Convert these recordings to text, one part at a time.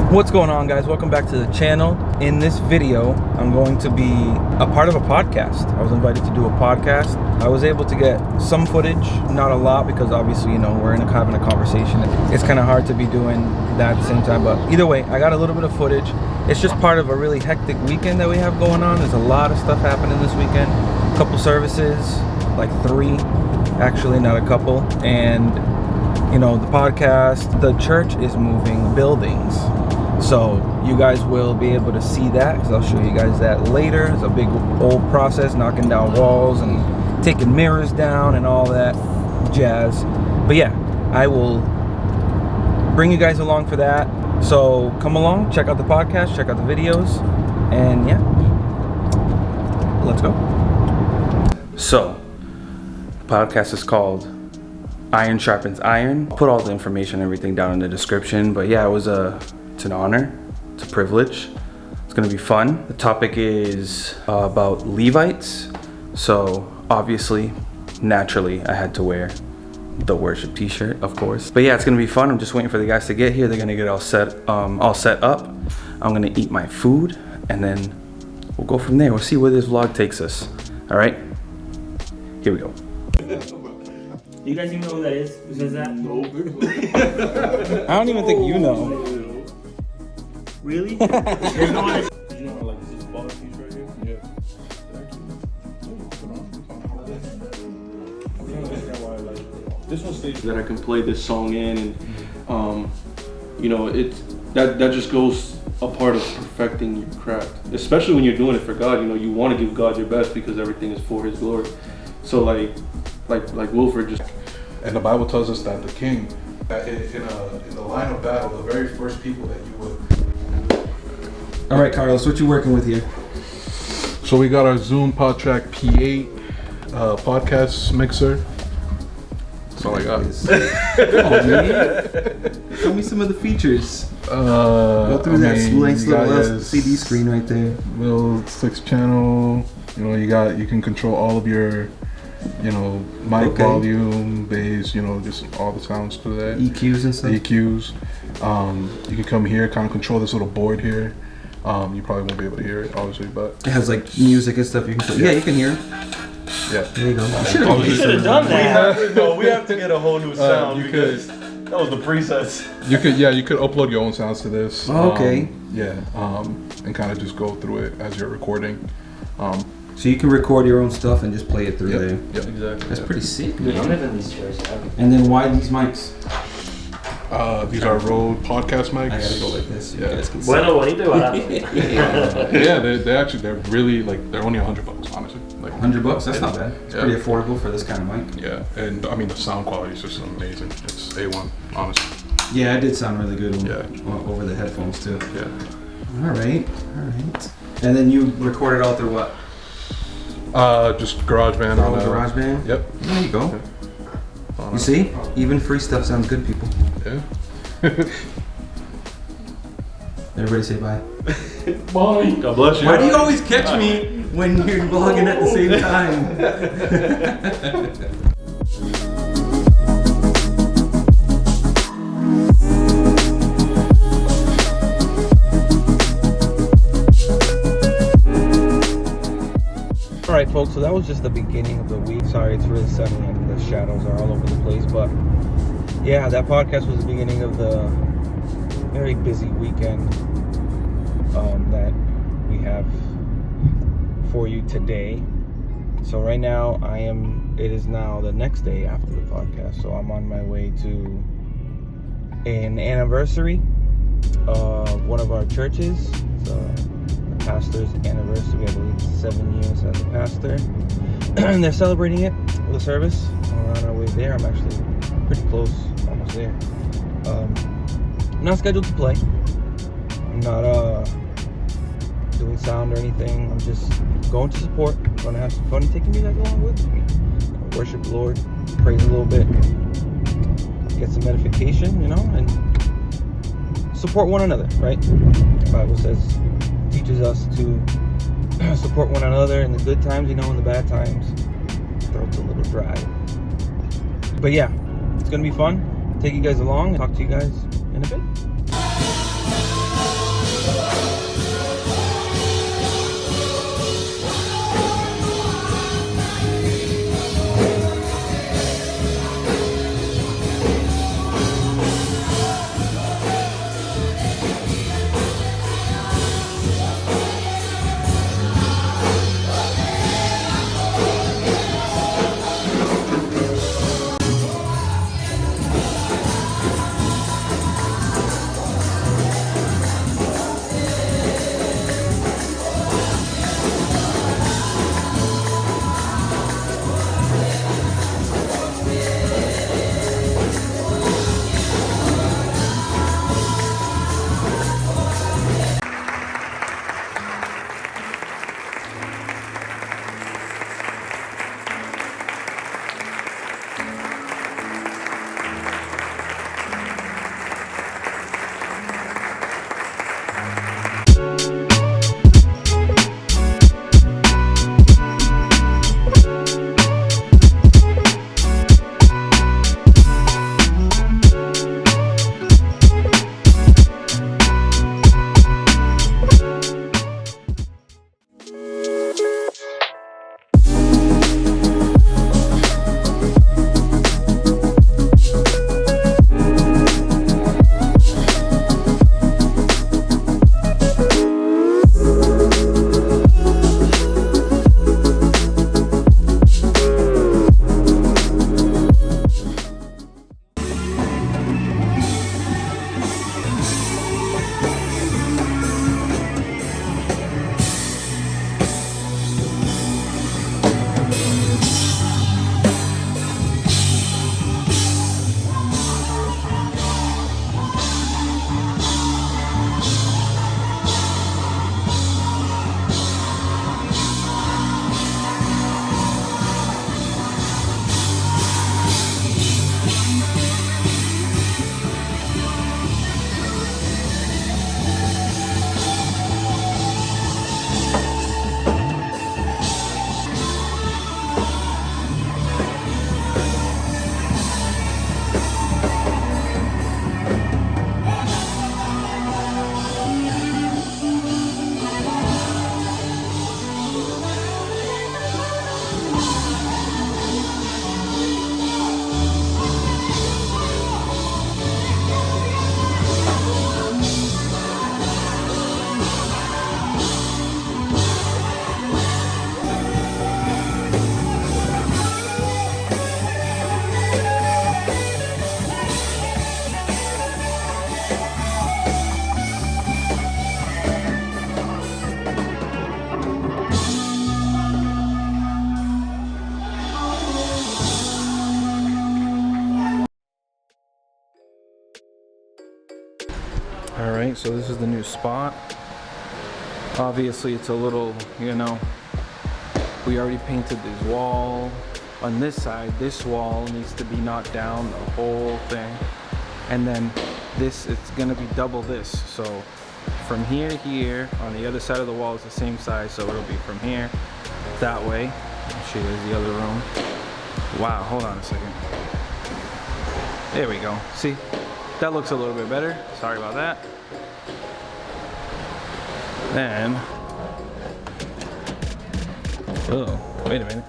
What's going on, guys? Welcome back to the channel. In this video, I'm going to be a part of a podcast. I was invited to do a podcast. I was able to get some footage, not a lot, because obviously, you know, we're having a conversation. It's kind of hard to be doing that at the same time, but either way, I got a little bit of footage. It's just part of a really hectic weekend that we have going on. There's a lot of stuff happening this weekend. A couple services, like 3, actually, not a couple. And, you know, the podcast, the church is moving buildings. So you guys will be able to see that, because I'll show you guys that later. It's a big old process, knocking down walls and taking mirrors down and all that jazz. But yeah, I will bring you guys along for that. So come along, check out the podcast, check out the videos, and yeah, let's go. So, the podcast is called Iron Sharpens Iron. I'll put all the information and everything down in the description. But yeah, it's an honor, it's a privilege. It's gonna be fun. The topic is about Levites. So obviously, naturally, I had to wear the worship t-shirt, of course. But yeah, it's gonna be fun. I'm just waiting for the guys to get here. They're gonna get all set up. I'm gonna eat my food, and then we'll go from there. We'll see where this vlog takes us. All right, here we go. Do you guys even know who that is? Who says that? No. I don't even think you know. Really? There's no one. You know how like this is a baller piece right here? Yeah. This one stays that I can play this song in, and you know, that just goes a part of perfecting your craft. Especially when you're doing it for God. You know, you want to give God your best because everything is for His glory. So like Wilfred just. And the Bible tells us that the king, in the line of battle, the very first people that you would. All right, Carlos, what you working with here? So we got our Zoom PodTrack P8 podcast mixer. That's all I got. Come on, man. Show me some of the features. Go through that nice little CD screen right there. Little 6-channel. You know, you can control all of your, you know, mic volume, bass, you know, just all the sounds through that. EQs and stuff. EQs. You can come here, kind of control this little board here. You probably won't be able to hear it, obviously, but it has like music and stuff you can put. Yeah, you can hear it. Yeah. There you go. You should have done that. We have to get a whole new sound because that was the presets. You could upload your own sounds to this. Oh, okay. And kind of just go through it as you're recording. So you can record your own stuff and just play it through there. Yep, exactly. That's pretty sick. Dude, I'm living these chairs. And then why these mics? These are Rode podcast mics. I gotta go like this. So you guys can see. Bueno, bonito y barato. Yeah, they're really like they're only $100, honestly. Like $100? That's not bad. It's pretty affordable for this kind of mic. Yeah, and I mean the sound quality is just amazing. It's A1, honestly. Yeah, it did sound really good Yeah. over the headphones too. Yeah. All right. And then you recorded all through what? Just GarageBand. GarageBand? Yep. There you go. You see? Even free stuff sounds good, people. Yeah. Everybody say bye. Bye. God bless you. Why do you always catch me when you're vlogging at the same time? Alright folks, so that was just the beginning of the week. Sorry, it's really sunny and the shadows are all over the place, but yeah, that podcast was the beginning of the very busy weekend that we have for you today. So right now, it is now the next day after the podcast, so I'm on my way to an anniversary of one of our churches. It's the pastor's anniversary. I believe it's 7 years as a pastor. And they're celebrating it with a service. We're on our way there. I'm actually pretty close, almost there. I'm not scheduled to play. I'm not doing sound or anything. I'm just going to support. I'm gonna have some fun taking you guys along with me. Worship the Lord, praise a little bit, get some edification, you know, and support one another, right? The Bible teaches us to support one another in the good times, you know, in the bad times. Throat's a little dry. But yeah, it's gonna be fun. Take you guys along and talk to you guys in a bit. All right, so this is the new spot. Obviously it's a little, you know, we already painted this wall. On this side, this wall needs to be knocked down, the whole thing. And then this, it's gonna be double this. So from here to here, on the other side of the wall is the same size, so it'll be from here that way. I'll show you the other room. Wow, hold on a second. There we go. See, that looks a little bit better. Sorry about that. Then, oh, wait a minute.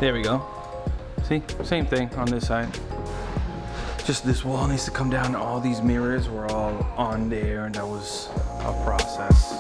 There we go. See, same thing on this side. Just this wall needs to come down. All these mirrors were all on there, and that was a process.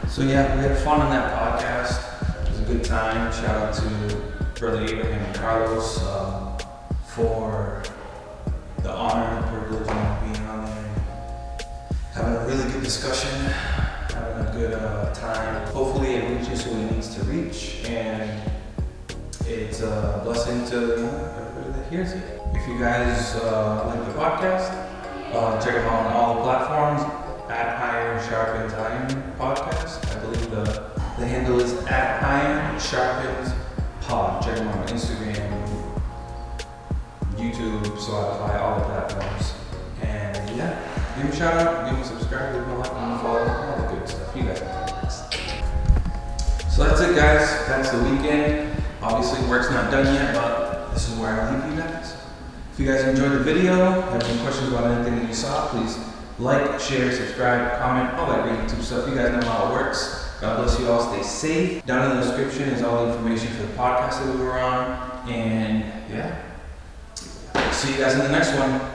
So yeah, we had fun on that podcast. It was a good time. Shout out to Brother Abraham and Carlos for the honor and privilege of being on there. Having a really good discussion, having a good time. Hopefully it reaches who it needs to reach, and it's a blessing to everybody that hears it. If you guys like the podcast, check them out on all the platforms. At Iron Sharpens Iron Podcast. I believe the handle is at Iron Sharpens Pod. Check them out on Instagram, YouTube, Spotify, all the platforms. And yeah, give him a shout out, give him a subscribe, give him a like, give him a follow, all the good stuff. You guys know. So that's it, guys. That's the weekend. Obviously, work's not done yet, but this is where I leave you guys. If you guys enjoyed the video, have any questions about anything that you saw, please like, share, subscribe, comment, all that great YouTube stuff. You guys know how it works. God bless you all. Stay safe. Down in the description is all the information for the podcast that we were on. And yeah, see you guys in the next one.